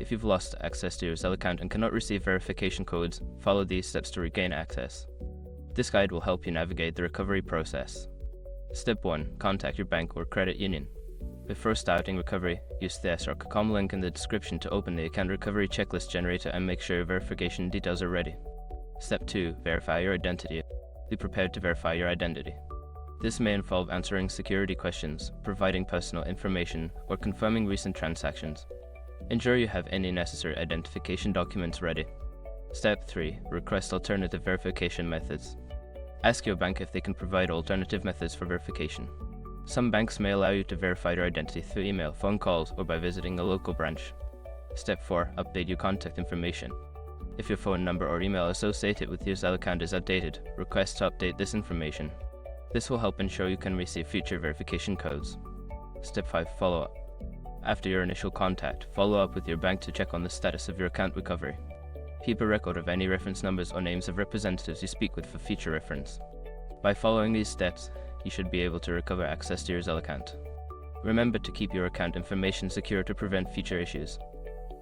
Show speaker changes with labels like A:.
A: If you've lost access to your Zelle account and cannot receive verification codes, follow these steps to regain access. This guide will help you navigate the recovery process. Step 1. Contact your bank or credit union. Before starting recovery, use the sr.com link in the description to open the account recovery checklist generator and make sure your verification details are ready. Step 2. Verify your identity. Be prepared to verify your identity. This may involve answering security questions, providing personal information, or confirming recent transactions. Ensure you have any necessary identification documents ready. Step 3. Request alternative verification methods. Ask your bank if they can provide alternative methods for verification. Some banks may allow you to verify your identity through email, phone calls, or by visiting a local branch. Step 4. Update your contact information. If your phone number or email associated with your Zelle account is outdated, request to update this information. This will help ensure you can receive future verification codes. Step 5. Follow-up. After your initial contact, follow up with your bank to check on the status of your account recovery. Keep a record of any reference numbers or names of representatives you speak with for future reference. By following these steps, you should be able to recover access to your Zelle account. Remember to keep your account information secure to prevent future issues.